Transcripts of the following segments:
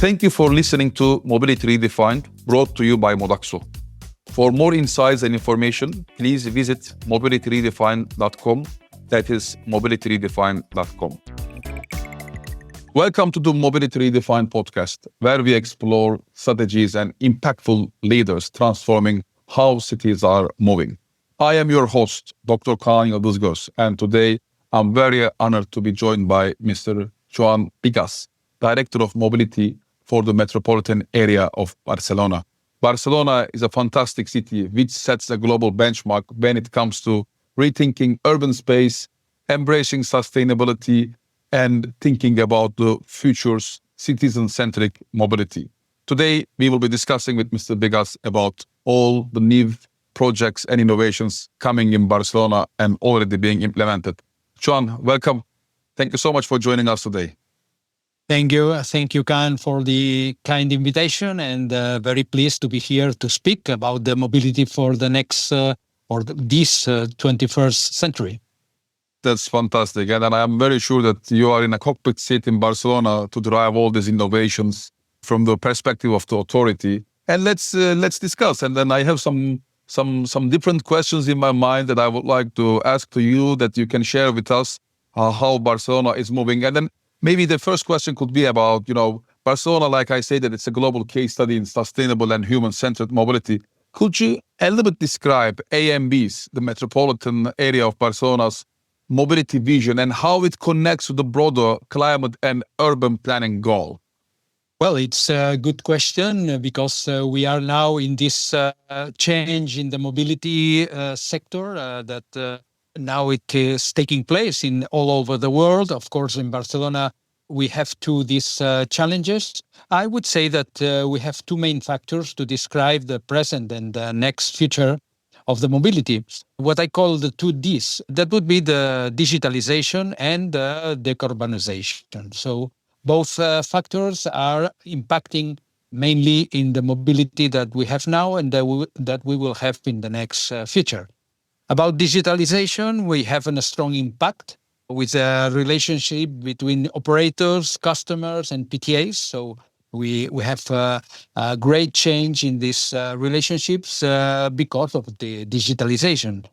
Thank you for listening to Mobility Redefined, brought to you by Modaxo. For more insights and information, please visit mobilityredefined.com. That is mobilityredefined.com. Welcome to the Mobility Redefined podcast, where we explore strategies and impactful leaders transforming how cities are moving. I am your host, Dr. Kaan Yildizgoz, and today I'm very honored to be joined by Mr. Joan Bigas, Director of Mobility for the Metropolitan Area of Barcelona. Barcelona is a fantastic city which sets a global benchmark when it comes to rethinking urban space, embracing sustainability, and thinking about the future's citizen-centric mobility. Today, we will be discussing with Mr. Bigas about all the new projects and innovations coming in Barcelona and already being implemented. Joan, welcome. Thank you so much for joining us today. Thank you, Kaan, for the kind invitation, and very pleased to be here to speak about the mobility for the next this 21st century. That's fantastic, and I am very sure that you are in a cockpit seat in Barcelona to drive all these innovations from the perspective of the authority. And let's discuss. And then I have some different questions in my mind that I would like to ask to you that you can share with us how Barcelona is moving. And then maybe the first question could be about, Barcelona, like I say, that it's a global case study in sustainable and human-centered mobility. Could you a little bit describe AMB's, the Metropolitan Area of Barcelona's mobility vision, and how it connects to the broader climate and urban planning goal? Well, it's a good question because we are now in this change in the mobility sector that now it is taking place in all over the world. Of course, in Barcelona, we have these challenges. I would say that we have two main factors to describe the present and the next future of the mobility, what I call the two Ds. That would be the digitalisation and the decarbonisation. So both factors are impacting mainly in the mobility that we have now and that we will have in the next future. About digitalisation, we have a strong impact with a relationship between operators, customers, and PTAs. So we have a great change in these relationships because of the digitalization.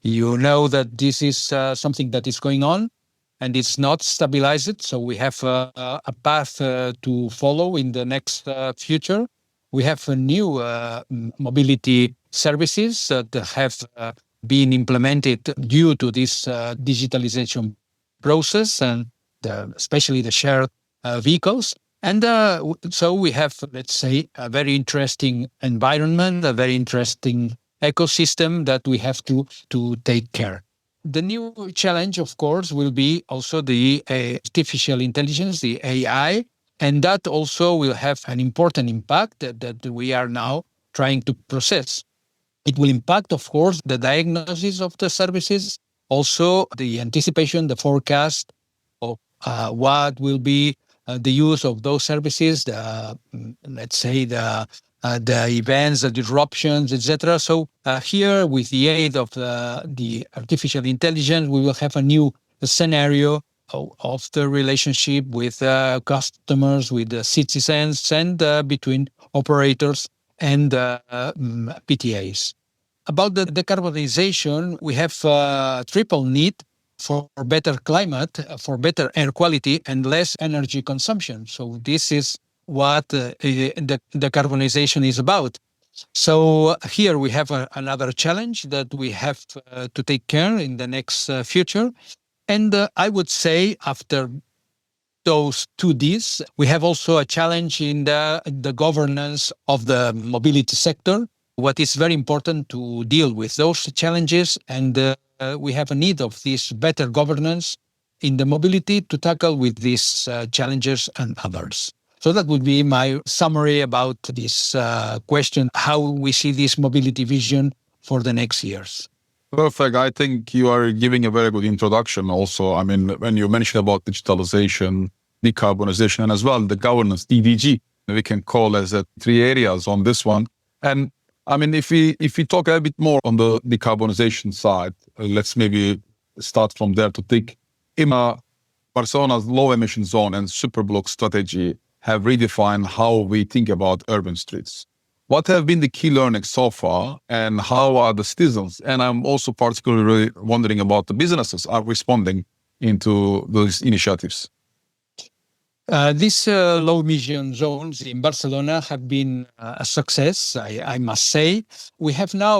You know that this is something that is going on and it's not stabilized. So we have a path to follow in the next future. We have a new mobility services that have been implemented due to this digitalization process and especially the shared vehicles. And so we have, let's say, a very interesting environment, a very interesting ecosystem that we have to take care. The new challenge, of course, will be also the artificial intelligence, the AI, and that also will have an important impact that we are now trying to process. It will impact, of course, the diagnosis of the services, also the anticipation, the forecast of what will be the use of those services, let's say the events, the disruptions, etc. So here, with the aid of the artificial intelligence, we will have a new scenario of the relationship with customers, with the citizens, and between operators and PTAs. About the decarbonization, we have a triple need for better climate, for better air quality, and less energy consumption. So this is what the decarbonization is about. So here we have another challenge that we have to take care in the next future. And I would say after those two Ds, we have also a challenge in the governance of the mobility sector. What is very important to deal with those challenges, and we have a need of this better governance in the mobility to tackle with these challenges and others. So that would be my summary about this question, how we see this mobility vision for the next years. Perfect. I think you are giving a very good introduction also. I mean, when you mentioned about digitalization, decarbonization, and as well the governance, DDG, we can call as three areas on this one. And I mean, if we talk a bit more on the decarbonization side, let's maybe start from there to think. Barcelona's low emission zone and Superblocks strategy have redefined how we think about urban streets. What have been the key learnings so far, and how are the citizens, and I'm also particularly wondering about the businesses, are responding into those initiatives? These low emission zones in Barcelona have been a success, I must say. We have now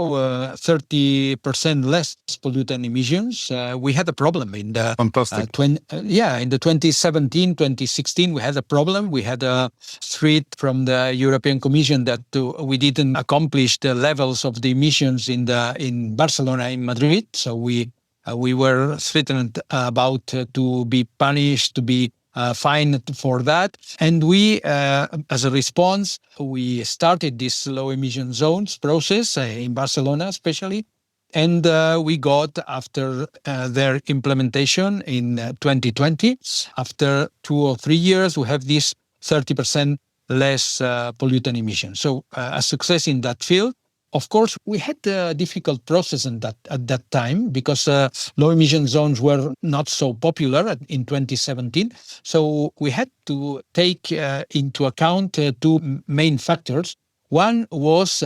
30% less pollutant emissions. We had a problem in the Fantastic. in the 2017, 2016, we had a problem. We had a threat from the European Commission that we didn't accomplish the levels of the emissions in Barcelona, in Madrid. So we were threatened about to be punished, to be fined for that. And we, as a response, we started this low emission zones process in Barcelona especially. And we got, after their implementation in 2020, after 2 or 3 years, we have this 30% less pollutant emissions. So a success in that field. Of course, we had a difficult process at that time because low emission zones were not so popular in 2017. So we had to take into account two main factors. One was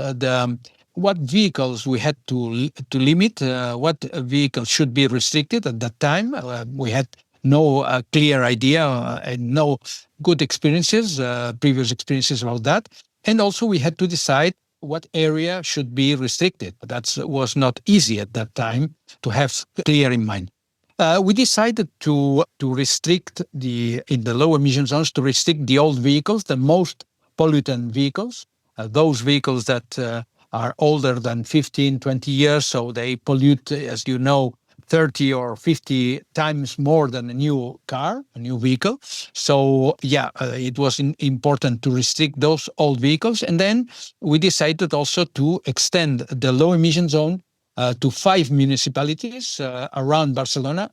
what vehicles we had to limit, what vehicles should be restricted at that time. We had no clear idea and no good experiences, previous experiences about that. And also we had to decide what area should be restricted. That was not easy at that time to have clear in mind. We decided to restrict in the low emission zones, to restrict the old vehicles, the most pollutant vehicles, those vehicles that are older than 15, 20 years, so they pollute, as you know, 30 or 50 times more than a new car, a new vehicle. So it was important to restrict those old vehicles. And then we decided also to extend the low emission zone to 5 municipalities around Barcelona.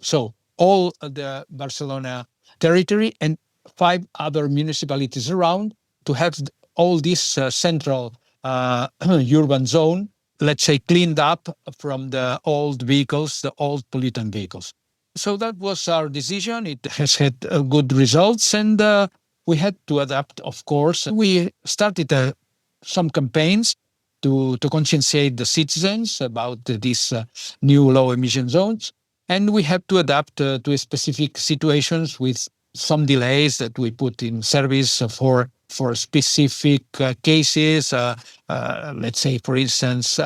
So all the Barcelona territory and 5 other municipalities around, to have all this central urban zone, let's say, cleaned up from the old vehicles, the old pollutant vehicles. So that was our decision. It has had good results, and we had to adapt, of course. We started some campaigns to conscientiate the citizens about these new low emission zones, and we had to adapt to specific situations with some delays that we put in service for specific cases, let's say, for instance,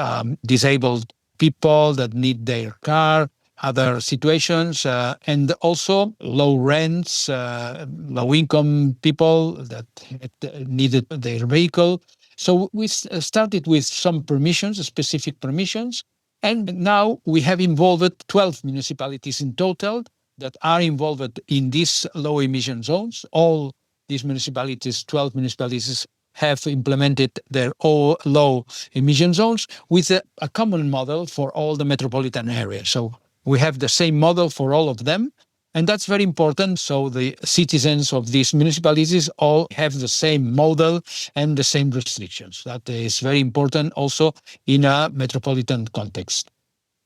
disabled people that need their car, other situations, and also low rents, low-income people that needed their vehicle. So we started with some permissions, specific permissions, and now we have involved 12 municipalities in total that are involved in these low emission zones. All these municipalities, 12 municipalities, have implemented their own low emission zones with a common model for all the metropolitan area. So we have the same model for all of them, and that's very important. So the citizens of these municipalities all have the same model and the same restrictions. That is very important also in a metropolitan context.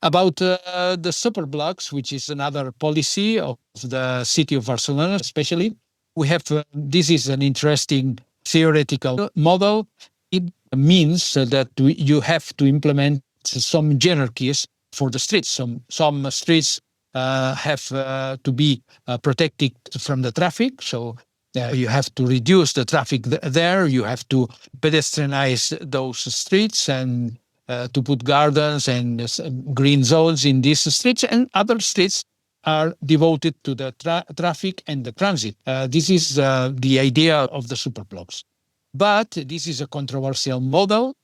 About the Superblocks, which is another policy of the city of Barcelona especially, we have, this is an interesting theoretical model. It means that you have to implement some hierarchies for the streets. Some streets have to be protected from the traffic, so you have to reduce the traffic there. You have to pedestrianize those streets and to put gardens and green zones in these streets, and other streets are devoted to the traffic and the transit. This is the idea of the Superblocks. But this is a controversial model.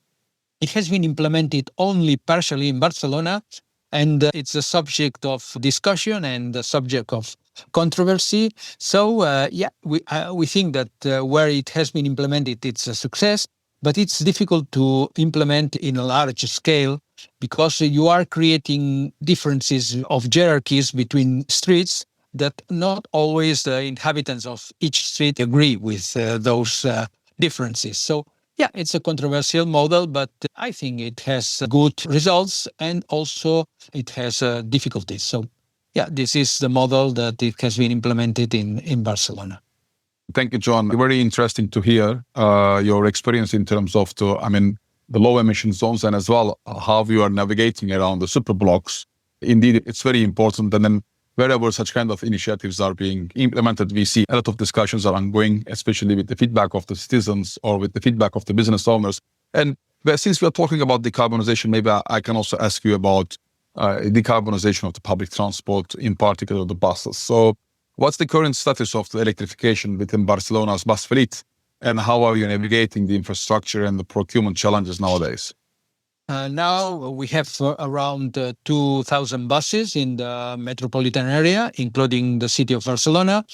It has been implemented only partially in Barcelona, and it's a subject of discussion and a subject of controversy. So, we think that where it has been implemented, it's a success, but it's difficult to implement in a large scale because you are creating differences of hierarchies between streets that not always the inhabitants of each street agree with those differences. So, it's a controversial model, but I think it has good results and also it has difficulties. So, this is the model that it has been implemented in Barcelona. Thank you, John. Very interesting to hear your experience in terms of the low emission zones and as well how you are navigating around the Superblocks. Indeed, it's very important. And then wherever such kind of initiatives are being implemented, we see a lot of discussions are ongoing, especially with the feedback of the citizens or with the feedback of the business owners. And since we are talking about decarbonization, maybe I can also ask you about decarbonization of the public transport, in particular the buses. So what's the current status of the electrification within Barcelona's bus fleet? And how are you navigating the infrastructure and the procurement challenges nowadays? Now we have around 2,000 buses in the metropolitan area, including the city of Barcelona.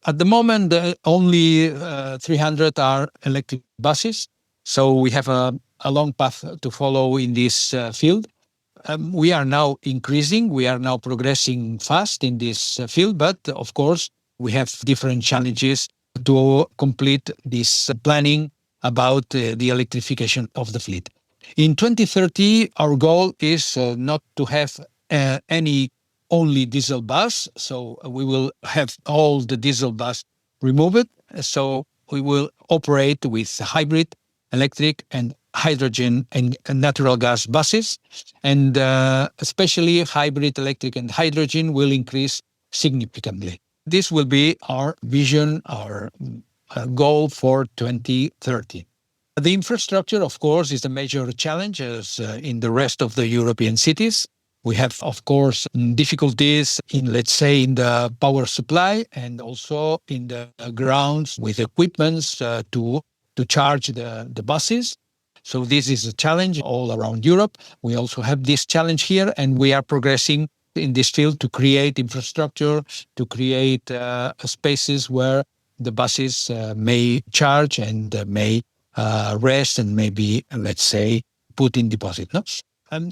At the moment, only 300 are electric buses. So we have a long path to follow in this field. We are now increasing. We are now progressing fast in this field. But of course, we have different challenges to complete this planning about the electrification of the fleet. In 2030, our goal is not to have any only diesel bus. So we will have all the diesel bus removed. So we will operate with hybrid, electric and hydrogen and natural gas buses. And especially hybrid, electric and hydrogen will increase significantly. This will be our vision, our goal for 2030. The infrastructure, of course, is a major challenge as in the rest of the European cities. We have, of course, difficulties in, let's say, in the power supply and also in the grounds with equipments to charge the buses. So this is a challenge all around Europe. We also have this challenge here, and we are progressing in this field to create infrastructure, to create spaces where the buses may charge and may rest and maybe, let's say, put in deposit. No?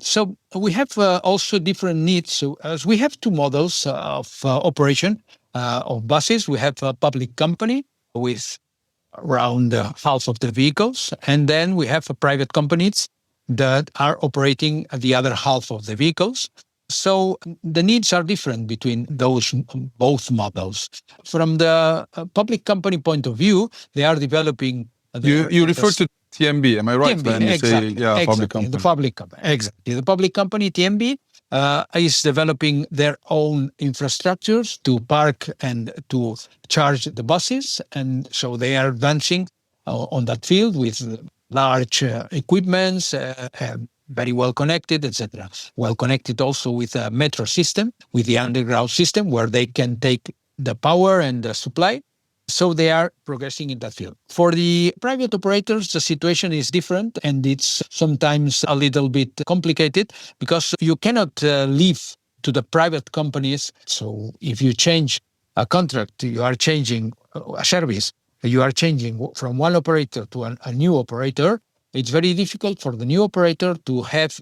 So we have also different needs. So as we have two models of operation of buses, we have a public company with around half of the vehicles, and then we have private companies that are operating the other half of the vehicles. So the needs are different between those both models. From the public company point of view, they are developing. You refer to TMB, am I right? TMB, when you exactly, say, public company. The public company, exactly. The public company, TMB, is developing their own infrastructures to park and to charge the buses. And so they are advancing on that field with large equipments, very well connected, etc. Well connected also with a metro system, with the underground system where they can take the power and the supply. So they are progressing in that field. For the private operators, the situation is different, and it's sometimes a little bit complicated because you cannot leave to the private companies. So if you change a contract, you are changing a service, you are changing from one operator to a new operator. It's very difficult for the new operator to have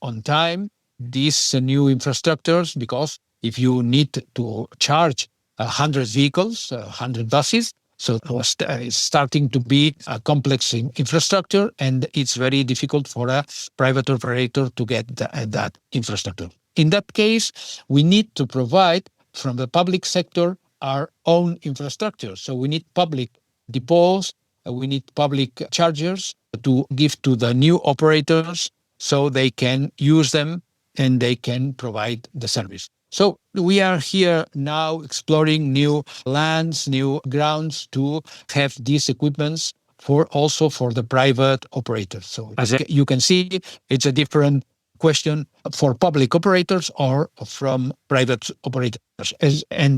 on time these new infrastructures, because if you need to charge 100 vehicles, 100 buses, so it's starting to be a complex infrastructure, and it's very difficult for a private operator to get that infrastructure. In that case, we need to provide from the public sector our own infrastructure. So we need public depots, we need public chargers to give to the new operators so they can use them and they can provide the service. So we are here now exploring new lands, new grounds to have these equipments also for the private operators. So as you can see, it's a different question for public operators or from private operators.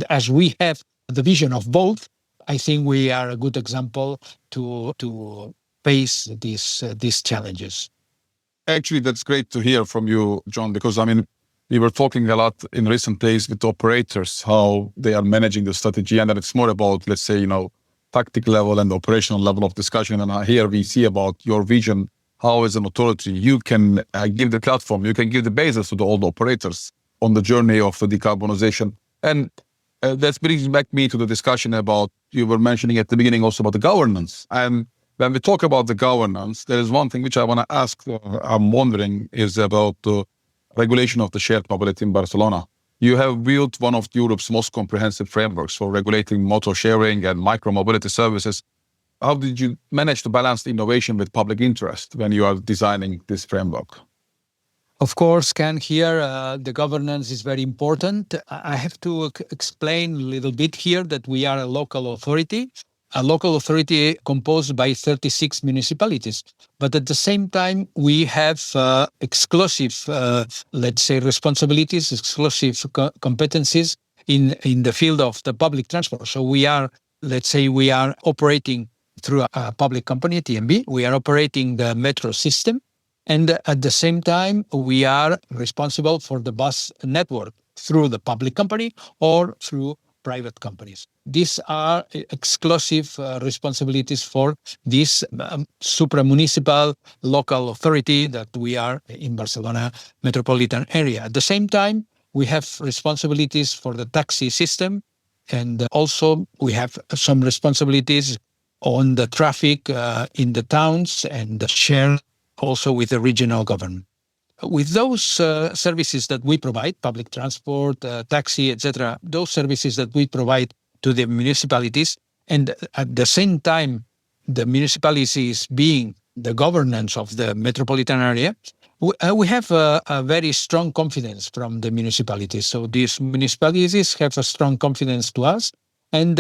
As we have the vision of both, I think we are a good example to face these challenges. Actually, that's great to hear from you, John, because we were talking a lot in recent days with operators, how they are managing the strategy. And then it's more about, let's say, tactical level and operational level of discussion. And here we see about your vision, how as an authority, you can give the platform, you can give the basis to all the operators on the journey of the decarbonization. And that brings back me to the discussion about, you were mentioning at the beginning also about the governance. And when we talk about the governance, there is one thing which I want to ask, I'm wondering, is about the regulation of the shared mobility in Barcelona. You have built one of Europe's most comprehensive frameworks for regulating motor sharing and micro-mobility services. How did you manage to balance the innovation with public interest when you are designing this framework? Of course, Kaan, here the governance is very important. I have to explain a little bit here that we are a local authority composed by 36 municipalities. But at the same time, we have exclusive, let's say, responsibilities, exclusive competencies in the field of the public transport. So we are operating through a public company, TMB. We are operating the metro system. And at the same time, we are responsible for the bus network through the public company or through private companies. These are exclusive responsibilities for this supramunicipal local authority that we are in Barcelona Metropolitan Area. At the same time, we have responsibilities for the taxi system, and also we have some responsibilities on the traffic in the towns and share also with the regional government. With those services that we provide, public transport, taxi, etc., those services that we provide to the municipalities, and at the same time, the municipalities being the governance of the metropolitan area, we have a very strong confidence from the municipalities. So these municipalities have a strong confidence to us, and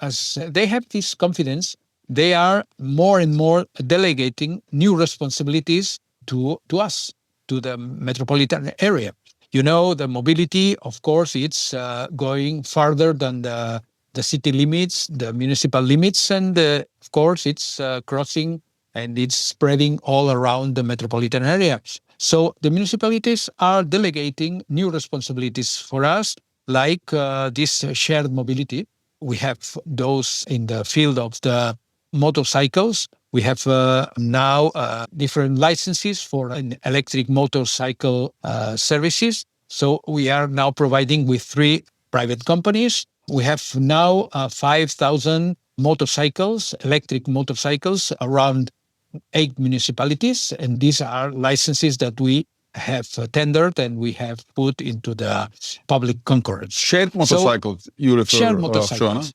as they have this confidence, they are more and more delegating new responsibilities to us, to the metropolitan area. You know, the mobility, of course, it's going farther than the city limits, the municipal limits, and of course, it's crossing and it's spreading all around the metropolitan area. So the municipalities are delegating new responsibilities for us, like this shared mobility. We have those in the field of the motorcycles. We have now different licenses for an electric motorcycle services. So we are now providing with 3 private companies. We have now 5,000 motorcycles, electric motorcycles, around 8 municipalities. And these are licenses that we have tendered and we have put into the public concurrence. Shared motorcycles, you refer shared to, motorcycles.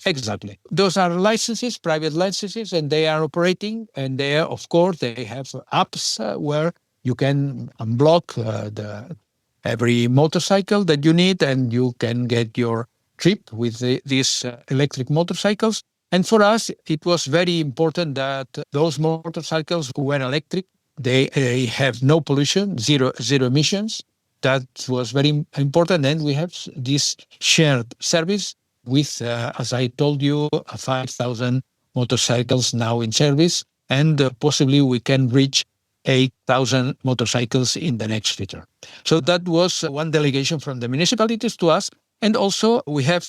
Exactly. Those are licenses, private licenses, and they are operating. And they are, of course, they have apps where you can unblock every motorcycle that you need, and you can get your trip with these electric motorcycles. And for us, it was very important that those motorcycles were electric. They have no pollution, zero emissions. That was very important. And we have this shared service with, as I told you, 5,000 motorcycles now in service, and possibly we can reach 8,000 motorcycles in the next future. So that was one delegation from the municipalities to us. And also we have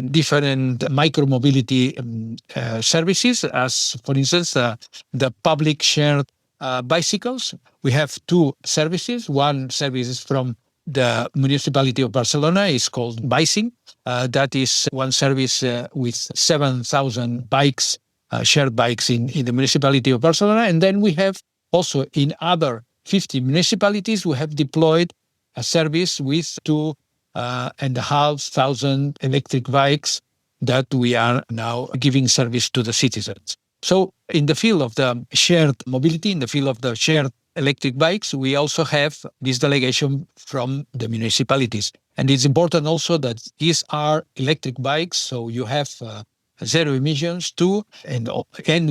different micro-mobility services, as for instance, the public shared bicycles. We have 2 services. One service is from the municipality of Barcelona, is called Bicing. That is one service with 7,000 bikes, shared bikes in the municipality of Barcelona. And then we have also in other 50 municipalities, we have deployed a service with 2,500 electric bikes that we are now giving service to the citizens. So in the field of the shared mobility, in the field of the shared electric bikes, we also have this delegation from the municipalities. And it's important also that these are electric bikes, so you have zero emissions too, and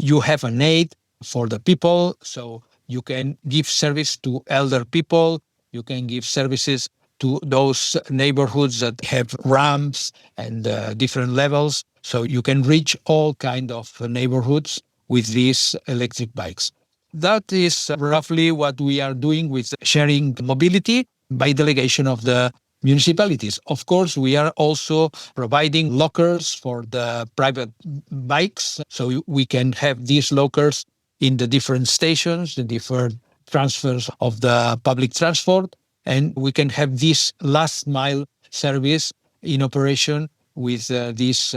you have an aid for the people, so you can give service to elder people, you can give services to those neighborhoods that have ramps and different levels, so you can reach all kind of neighborhoods with these electric bikes. That is roughly what we are doing with sharing mobility by delegation of the municipalities. Of course, we are also providing lockers for the private bikes, so we can have these lockers in the different stations, the different transfers of the public transport, and we can have this last mile service in operation with these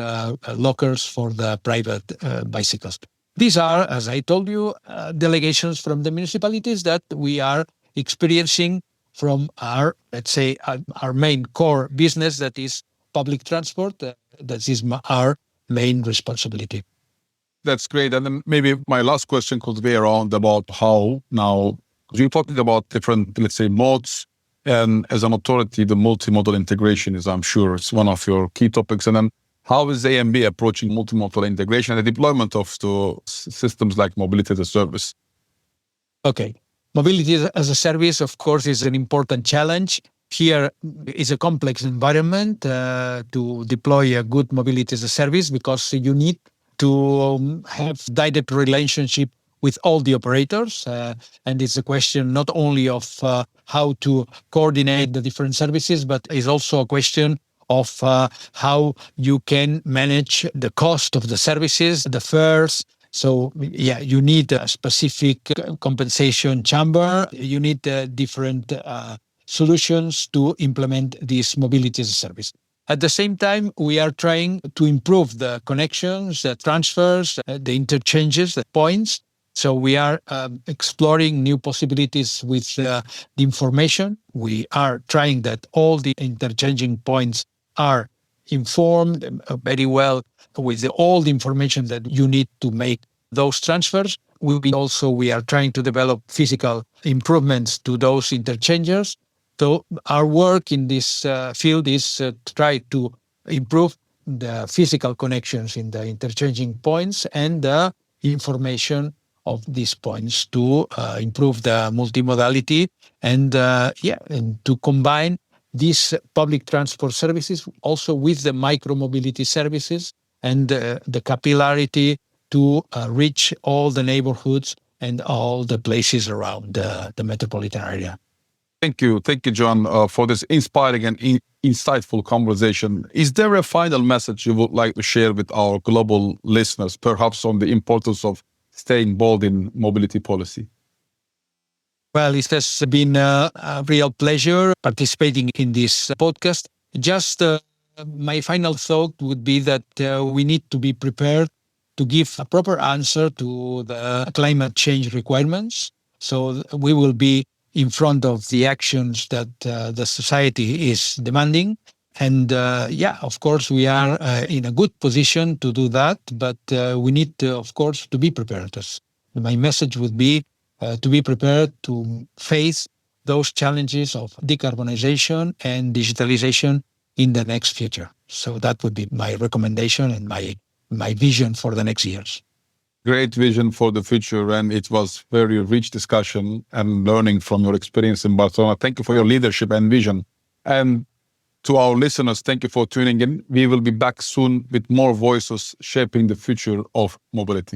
lockers for the private bicycles. These are, as I told you, delegations from the municipalities that we are experiencing from our, let's say, our main core business, that is public transport. That is our main responsibility. That's great. And then maybe my last question could be around about how now, because you're talking about different, let's say, modes. And as an authority, the multimodal integration is, I'm sure, it's one of your key topics. And then how is AMB approaching multimodal integration and the deployment of the systems like mobility as a service? Okay. Mobility as a service, of course, is an important challenge. Here is a complex environment to deploy a good mobility as a service, because you need to have direct relationship with all the operators. And it's a question not only of how to coordinate the different services, but it's also a question of how you can manage the cost of the services, the fares. So, yeah, you need a specific compensation chamber. You need different solutions to implement this mobility as a service. At the same time, we are trying to improve the connections, the transfers, the interchanges, the points. So we are exploring new possibilities with the information. We are trying that all the interchanging points are informed very well with all the information that you need to make those transfers. We are trying to develop physical improvements to those interchangers. So our work in this field is to try to improve the physical connections in the interchanging points and the information of these points to improve the multimodality and to combine these public transport services also with the micromobility services and the capillarity to reach all the neighborhoods and all the places around the metropolitan area. Thank you, Joan, for this inspiring and insightful conversation. Is there a final message you would like to share with our global listeners, perhaps on the importance of staying bold in mobility policy? Well, it has been a real pleasure participating in this podcast. Just my final thought would be that we need to be prepared to give a proper answer to the climate change requirements. So we will be in front of the actions that the society is demanding. And of course, we are in a good position to do that, but we need, of course, to be prepared. My message would be to be prepared to face those challenges of decarbonization and digitalisation in the next future. So that would be my recommendation and my vision for the next years. Great vision for the future, and it was very rich discussion and learning from your experience in Barcelona. Thank you for your leadership and vision. And to our listeners, thank you for tuning in. We will be back soon with more voices shaping the future of mobility.